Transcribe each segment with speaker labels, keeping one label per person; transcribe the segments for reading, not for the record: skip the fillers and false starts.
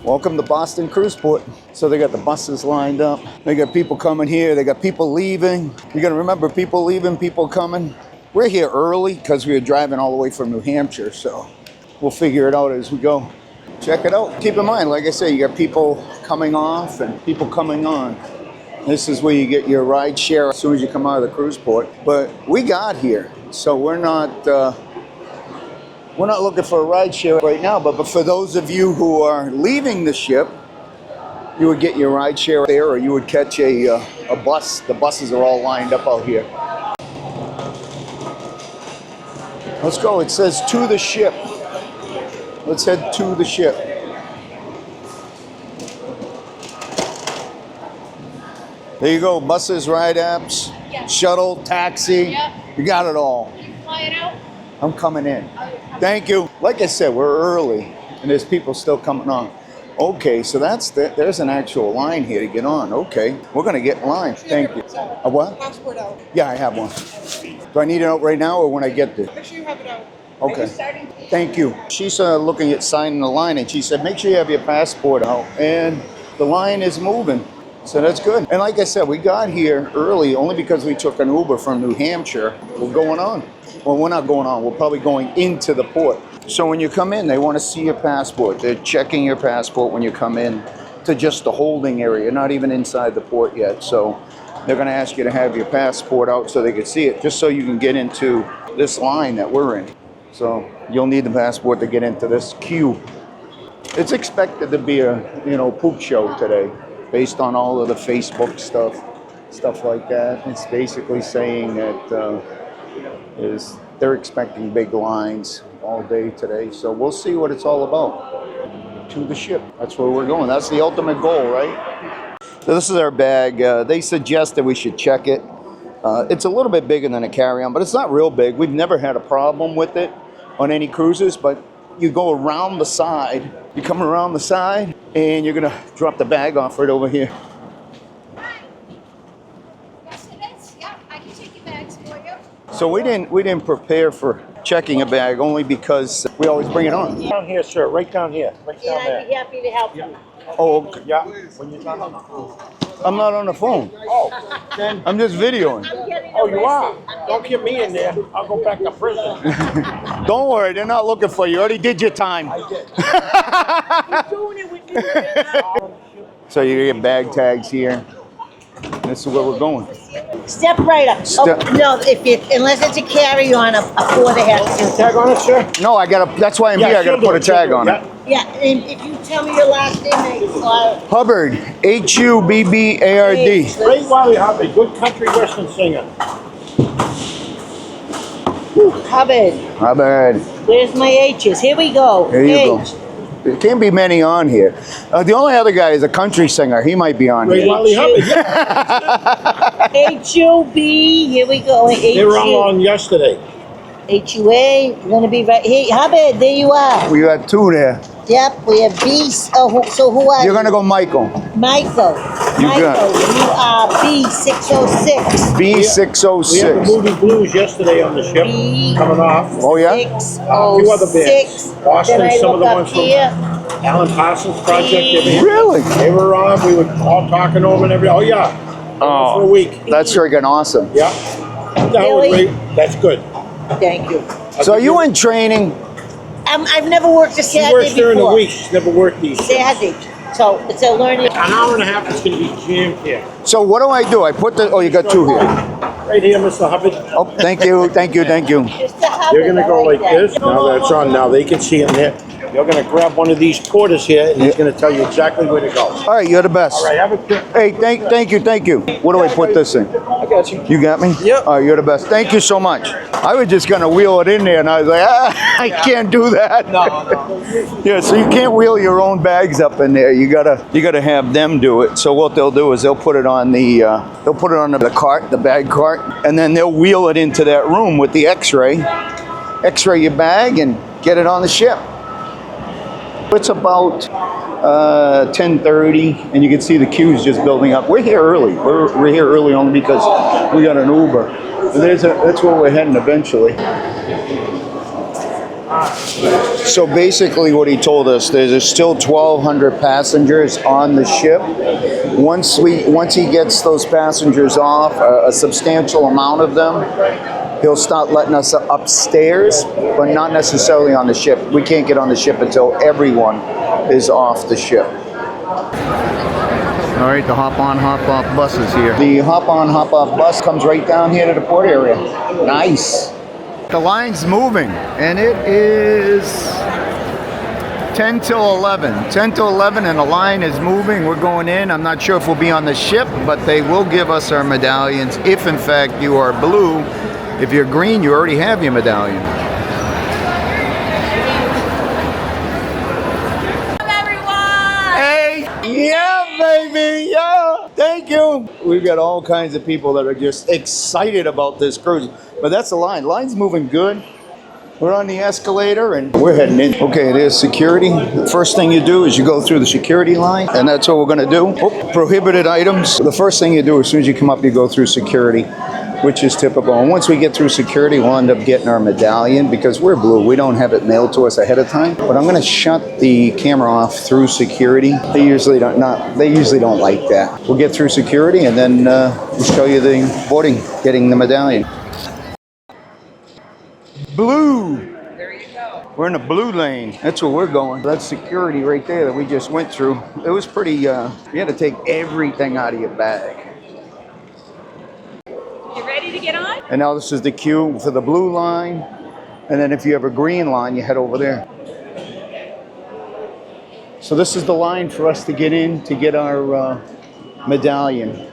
Speaker 1: Welcome to Boston Cruiseport. So they got the buses lined up. They got people coming here. They got people leaving. You got to remember, people leaving, people coming. We're here early because we were driving all the way from New Hampshire. So we'll figure it out as we go. Check it out. Keep in mind, like I say, you got people coming off and people coming on. This is where you get your ride share as soon as you come out of the cruise port. But we got here, so we're not looking for a ride share right now. But for those of you who are leaving the ship, you would get your ride share there, or you would catch a bus. The buses are all lined up out here. Let's go. It says to the ship. Let's head to the ship. There you go. Buses, ride apps, shuttle, taxi. Yep. You got it all.
Speaker 2: You flying out?
Speaker 1: I'm coming in. Thank you. Like I said, we're early, and there's people still coming on. Okay, so there's an actual line here to get on. Okay, we're gonna get in line. Thank you. A what?
Speaker 3: Passport out.
Speaker 1: Yeah, I have one. Do I need it out right now or when I get there?
Speaker 3: Make sure you have it out.
Speaker 1: Okay. Thank you. She's looking at signing the line, and she said, make sure you have your passport out. And the line is moving. So that's good. And like I said, we got here early only because we took an Uber from New Hampshire. We're going on. Well, we're not going on. We're probably going into the port. So when you come in, they want to see your passport. They're checking your passport when you come in to just the holding area, not even inside the port yet. So they're going to ask you to have your passport out so they can see it, just so you can get into this line that we're in. So you'll need the passport to get into this queue. It's expected to be a, poop show today, based on all of the Facebook stuff like that. It's basically saying that they're expecting big lines all day today. So we'll see what it's all about. To the ship. That's where we're going. That's the ultimate goal, right? So this is our bag. They suggested we should check it. It's a little bit bigger than a carry-on, but it's not real big. We've never had a problem with it on any cruises, but you go around the side, you come around the side, and you're gonna drop the bag off right over here.
Speaker 2: Yes, it is. Yeah, I can take your bags for you.
Speaker 1: So we didn't prepare for checking a bag only because we always bring it on.
Speaker 4: Down here, sir, right down here. Right down
Speaker 3: Yeah, I'd be happy to help you.
Speaker 1: Oh, okay.
Speaker 4: Yeah, when you're not on the phone.
Speaker 1: I'm not on the phone.
Speaker 4: Oh, then,
Speaker 1: I'm just videoing.
Speaker 4: you are. Don't get me in there. I'll go back to prison.
Speaker 1: Don't worry, they're not looking for you. You already did your time.
Speaker 4: I did.
Speaker 3: Doing it with me.
Speaker 1: So you get bag tags here. This is where we're going.
Speaker 3: Step right up. No, unless it's a carry-on, a porter has to.
Speaker 4: Tag on it, sir?
Speaker 1: No, that's why I'm here. I gotta put a tag on it.
Speaker 3: Yeah, and if you tell me your last name,
Speaker 1: Hubbard, Hubbard.
Speaker 4: Ray Wiley Hubbard, good country western singer.
Speaker 3: Hubbard. Where's my H's? Here we go.
Speaker 1: Here you go. There can't be many on here. The only other guy is a country singer. He might be on
Speaker 4: Ray
Speaker 1: here.
Speaker 4: Wiley Hubbard, yeah.
Speaker 3: H-U-B. Here we go.
Speaker 4: They were on yesterday.
Speaker 3: H-U-A. We're going to be right. Hey, Hubbard, there you are.
Speaker 1: We got two there.
Speaker 3: Yep, we have B. So who are you?
Speaker 1: You're gonna go Michael.
Speaker 3: Michael.
Speaker 1: You got it.
Speaker 3: You are B606.
Speaker 1: B606.
Speaker 4: We had the Movie Blues yesterday on the ship, coming off.
Speaker 1: Oh, yeah?
Speaker 4: A few other bands. Boston, some of the ones from Alan Parsons Project.
Speaker 1: Really?
Speaker 4: They were on. We were all talking over and everything. Oh, yeah. For a week.
Speaker 1: That's freaking awesome.
Speaker 4: Yeah.
Speaker 3: Really?
Speaker 4: That's good.
Speaker 3: Thank you.
Speaker 1: So are you in training?
Speaker 3: I've never worked a Saturday before.
Speaker 4: She works during the week. She's never worked these.
Speaker 3: Saturday. So it's a learning.
Speaker 4: An hour and a half is going to be jammed here.
Speaker 1: So what do I do? I put the, you got two here.
Speaker 4: Right here, Mr. Hubbard.
Speaker 1: Oh, thank you, thank you, thank you.
Speaker 4: You're going to go like this. Now that it's on, now they can see it in there. You're going to grab one of these porters here, and he's going to tell you exactly where to go.
Speaker 1: All right, you're the best.
Speaker 4: All right, have a good.
Speaker 1: Hey, thank you. What do I put this in?
Speaker 4: I got you.
Speaker 1: You got me?
Speaker 4: Yep.
Speaker 1: All right, you're the best. Thank you so much. I was just going to wheel it in there, and I was like, I can't do that.
Speaker 4: No.
Speaker 1: Yeah, so you can't wheel your own bags up in there. You gotta have them do it. So what they'll do is they'll put it on the cart, the bag cart, and then they'll wheel it into that room with the X-ray your bag, and get it on the ship. It's about 10:30, and you can see the queues just building up. We're here early. We're here early only because we got an Uber. And that's where we're heading eventually. So basically what he told us, there's still 1,200 passengers on the ship. Once he gets those passengers off, a substantial amount of them, he'll start letting us upstairs, but not necessarily on the ship. We can't get on the ship until everyone is off the ship. All right, the hop-on, hop-off bus is here. The hop-on, hop-off bus comes right down here to the port area. Nice. The line's moving, and it is 10 till 11. 10 till 11, and the line is moving. We're going in. I'm not sure if we'll be on the ship, but they will give us our medallions if, in fact, you are blue. If you're green, you already have your medallion. Yeah, baby, yeah. Thank you. We've got all kinds of people that are just excited about this cruise. But that's the line. Line's moving good. We're on the escalator and we're heading in. Okay, there's security. The first thing you do is you go through the security line, and that's what we're going to do. Oh, prohibited items. The first thing you do as soon as you come up, you go through security, which is typical. And once we get through security, we'll end up getting our medallion because we're blue. We don't have it mailed to us ahead of time. But I'm going to shut the camera off through security. They usually don't like that. We'll get through security and then we'll show you the boarding, getting the medallion. Blue. There you go. We're in the blue lane. That's where we're going. That's security right there that we just went through. It was pretty, you had to take everything out of your bag.
Speaker 2: You ready to get on?
Speaker 1: And now this is the queue for the blue line. And then if you have a green line, you head over there. So this is the line for us to get in to get our medallion.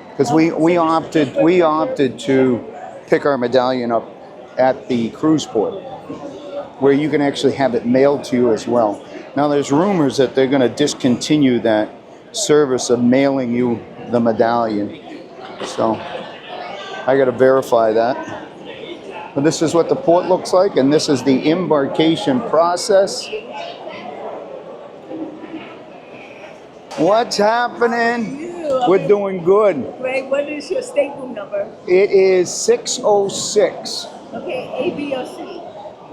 Speaker 1: Because we opted to pick our medallion up at the cruise port, where you can actually have it mailed to you as well. Now there's rumors that they're going to discontinue that service of mailing you the medallion. So I got to verify that. But this is what the port looks like, and this is the embarkation process. What's happening? We're doing good.
Speaker 5: Ray, what is your stateroom number?
Speaker 1: It is 606.
Speaker 5: Okay, A, B, or C?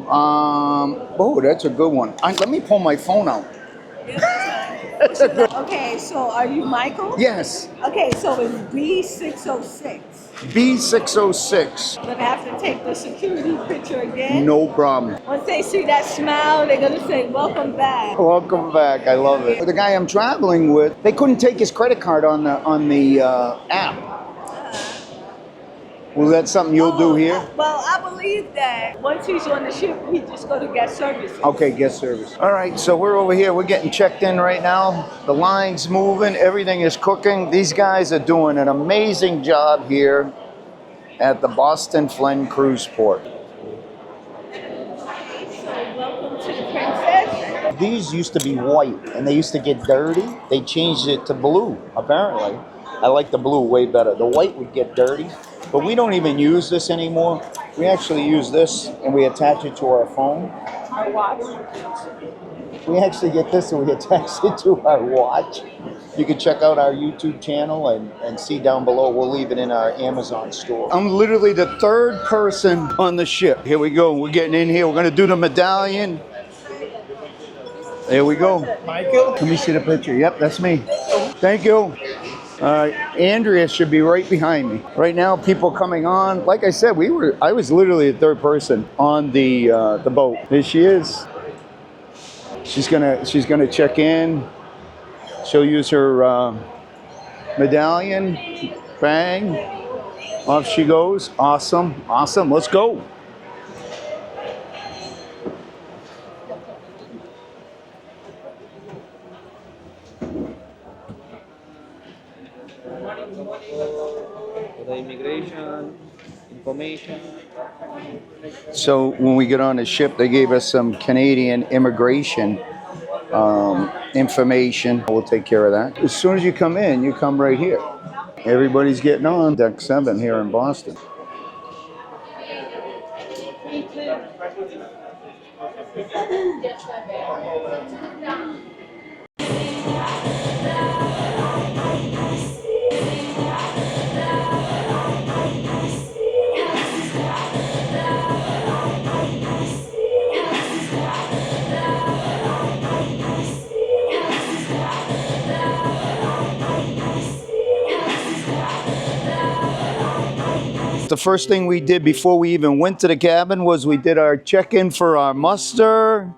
Speaker 1: Oh, that's a good one. Let me pull my phone out.
Speaker 5: That's a good. Okay, so are you Michael?
Speaker 1: Yes,
Speaker 5: Okay, so it's B606.
Speaker 1: B606.
Speaker 5: I'm gonna have to take the security picture again.
Speaker 1: No problem.
Speaker 5: Once they see that smile, they're gonna say, "Welcome back."
Speaker 1: Welcome back. I love it. The guy I'm traveling with, they couldn't take his credit card on the app. Was that something you'll do here?
Speaker 5: Well, I believe that once he's on the ship, he just go to guest services.
Speaker 1: Okay, guest service. All right, so we're over here. We're getting checked in right now. The line's moving. Everything is cooking. These guys are doing an amazing job here at the Boston Flynn Cruiseport.
Speaker 5: Welcome to the Princess.
Speaker 1: These used to be white, and they used to get dirty. They changed it to blue, apparently. I like the blue way better. The white would get dirty, but we don't even use this anymore. We actually use this, and we attach it to our phone.
Speaker 5: Our watch.
Speaker 1: We actually get this, and we attach it to our watch. You can check out our YouTube channel and see down below. We'll leave it in our Amazon store. I'm literally the third person on the ship. Here we go. We're getting in here. We're going to do the medallion. There we go.
Speaker 4: Michael?
Speaker 1: Let me see the picture. Yep, that's me. Thank you. Andrea should be right behind me. Right now, people coming on. Like I said, I was literally the third person on the boat. There she is. She's gonna check in. She'll use her medallion. Bang. Off she goes. Awesome. Awesome. Let's go.
Speaker 6: The immigration information.
Speaker 1: So when we get on the ship, they gave us some Canadian immigration information. We'll take care of that. As soon as you come in, you come right here. Everybody's getting on deck 7 here in Boston. the first thing we did before we even went to the cabin was we did our check-in for our muster.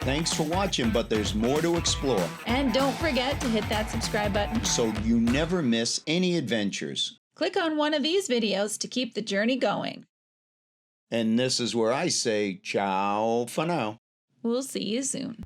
Speaker 1: Thanks for watching, but there's more to explore,
Speaker 7: And don't forget to hit that subscribe button.
Speaker 1: so you never miss any adventures.
Speaker 7: Click on one of these videos to keep the journey going.
Speaker 1: And this is where I say ciao for now.
Speaker 7: We'll see you soon.